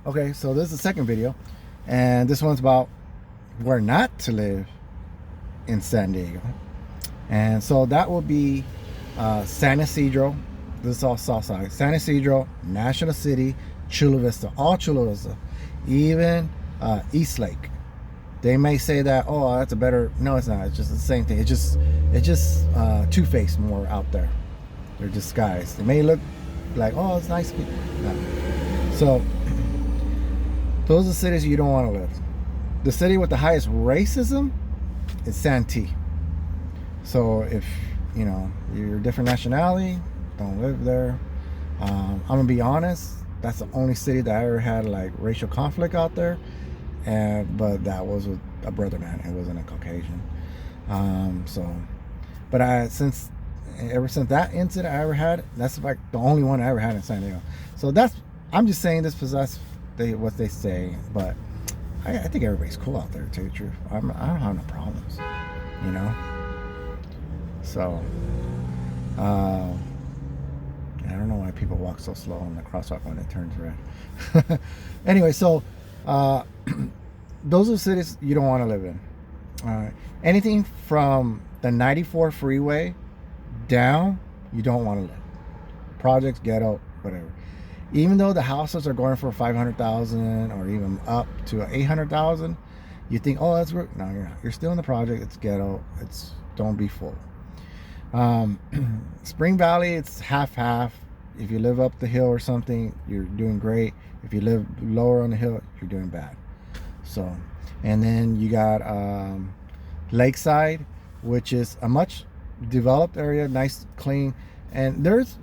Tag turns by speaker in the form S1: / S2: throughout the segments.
S1: Okay, so this is the second video, and this one's about where not to live in San Diego. And so that will be San Ysidro. This is all south side. San Ysidro, National City, Chula Vista, all Chula Vista, even East Lake. They may say that, oh, that's a better. No, it's not. It's just the same thing. It's just two-faced more out there. They're disguised. They may look like, oh, it's nice. No. So those are cities you don't want to live. The city with the highest racism is Santee. So if you're a different nationality, don't live there. I'm gonna be honest, that's the only city that I ever had like racial conflict out there, but that was with a brother man. It wasn't a Caucasian. But ever since that incident I ever had, that's like the only one I ever had in San Diego. So I'm just saying this because that's what they say, but I think everybody's cool out there, to tell you the truth. I don't have no problems, So, I don't know why people walk so slow on the crosswalk when it turns red. Anyway, so those are cities you don't want to live in. Anything from the 94 freeway down, you don't want to live. Projects, ghetto, whatever. Even though the houses are going for 500,000 or even up to 800,000, you think, oh, that's no, you're not. You're still in the project. It's ghetto. Don't be fooled. Spring Valley, it's half. If you live up the hill or something, you're doing great. If you live lower on the hill, you're doing bad. So, and then you got Lakeside, which is a much developed area, nice, clean, and there's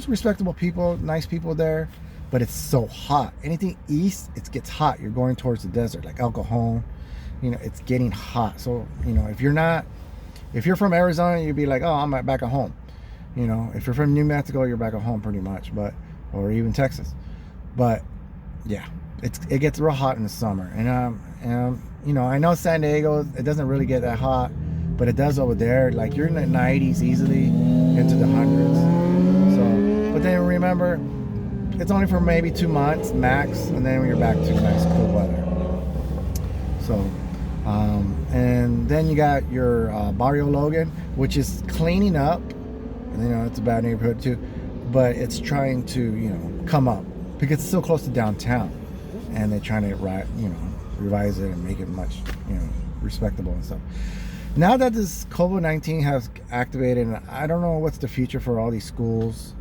S1: respectable people, nice people there, but it's so hot. Anything east, it gets hot. You're going towards the desert, like El Cajon. It's getting hot. So, if you're from Arizona, you'd be like, oh, I'm back at home. If you're from New Mexico, you're back at home pretty much, or even Texas. But yeah, it gets real hot in the summer. And I know San Diego, it doesn't really get that hot, but it does over there. Like you're in the 90s easily, into the hundreds. So, but then remember, it's only for maybe 2 months max, and then you're back to nice cool weather. So, and then you got your Barrio Logan, which is cleaning up. It's a bad neighborhood too, but it's trying to come up because it's so close to downtown, and they're trying to revise it and make it much respectable and stuff. Now that this COVID-19 has activated, and I don't know what's the future for all these schools,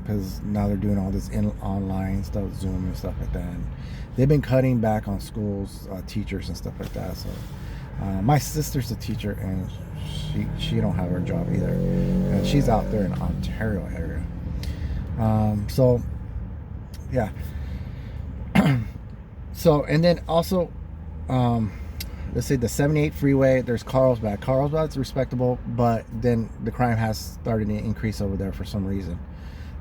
S1: because now they're doing all this online stuff, Zoom and stuff like that. And they've been cutting back on schools, teachers and stuff like that. So my sister's a teacher, and she don't have her job either, and she's out there in the Ontario area. So yeah. So, and then also, let's say the 78 freeway, there's Carlsbad. Carlsbad's respectable, but then the crime has started to increase over there for some reason.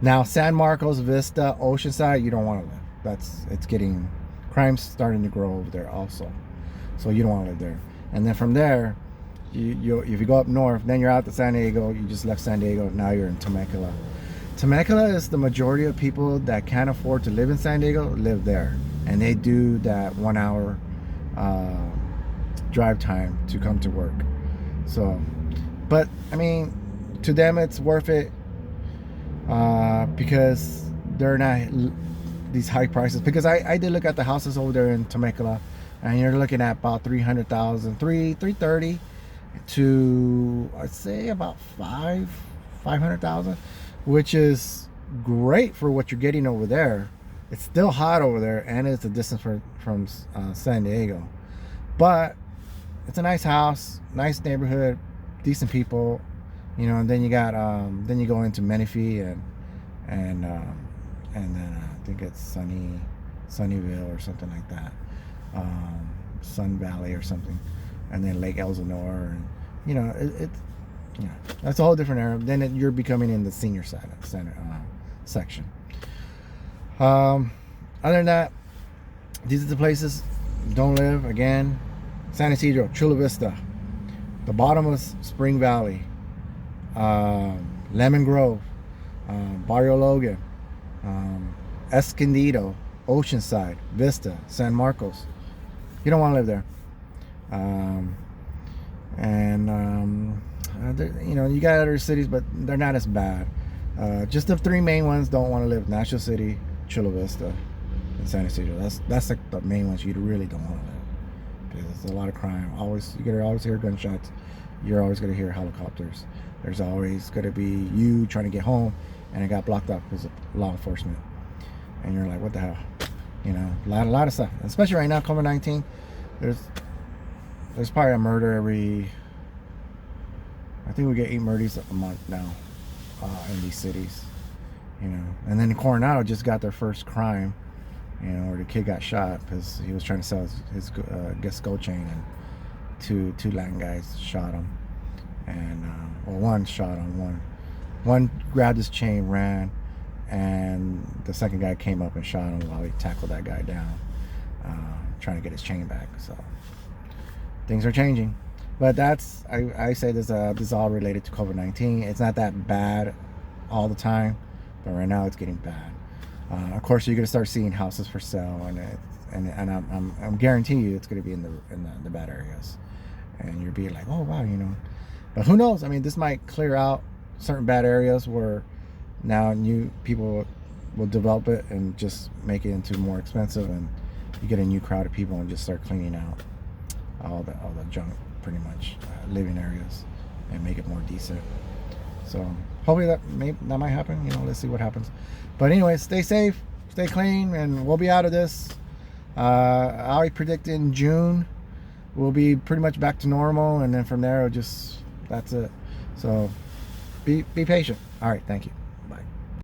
S1: Now, San Marcos, Vista, Oceanside, you don't want to live. Crime's starting to grow over there also. So you don't want to live there. And then from there, if you go up north, then you're out to San Diego. You just left San Diego, now you're in Temecula. Temecula is the majority of people that can't afford to live in San Diego live there. And they do that 1 hour drive time to come to work. So, but I mean, to them it's worth it because they're not these high prices. Because I did look at the houses over there in Temecula, and you're looking at about 300,000, 330 to I'd say about 500,000, which is great for what you're getting over there. It's still hot over there, and it's a distance from San Diego, but it's a nice house, nice neighborhood, decent people, and then you got then you go into Menifee and then I think it's Sunnyvale or something like that, Sun Valley or something, and then Lake Elsinore, and that's a whole different area. Then you're becoming in the senior side of the center section. Other than that, these are the places don't live. Again, San Ysidro, Chula Vista, the bottom of Spring Valley, Lemon Grove, Barrio Logan, Escondido, Oceanside, Vista, San Marcos. You don't want to live there. You know, you got other cities, but they're not as bad. Just the three main ones don't want to live: National City, Chula Vista, and San Ysidro. That's like the main ones you really don't want to live, because there's a lot of crime. You're always hear gunshots. You're always going to hear helicopters. There's always going to be you trying to get home, and it got blocked up because of law enforcement. And you're like, what the hell? You know, a lot of stuff. Especially right now, COVID-19. There's probably a murder every. I think we get 8 murders a month now in these cities. You know, and then Coronado just got their first crime. You know, where the kid got shot because he was trying to sell his guess gold chain, and two Latin guys shot him. And one shot him. One grabbed his chain, ran, and the second guy came up and shot him while he tackled that guy down, trying to get his chain back. So things are changing, but I say this is all related to COVID-19. It's not that bad all the time, but right now it's getting bad. Of course, you're gonna start seeing houses for sale, and I'm guaranteeing you it's gonna be in the bad areas, and you'll be like, oh wow, you know. But who knows? I mean, this might clear out certain bad areas where now new people will develop it and just make it into more expensive, and you get a new crowd of people and just start cleaning out all the junk, pretty much, living areas, and make it more decent. So hopefully that might happen. You know, let's see what happens. But anyway, stay safe, stay clean, and we'll be out of this. I predict in June we'll be pretty much back to normal, and then from there that's it. So be patient. All right, thank you.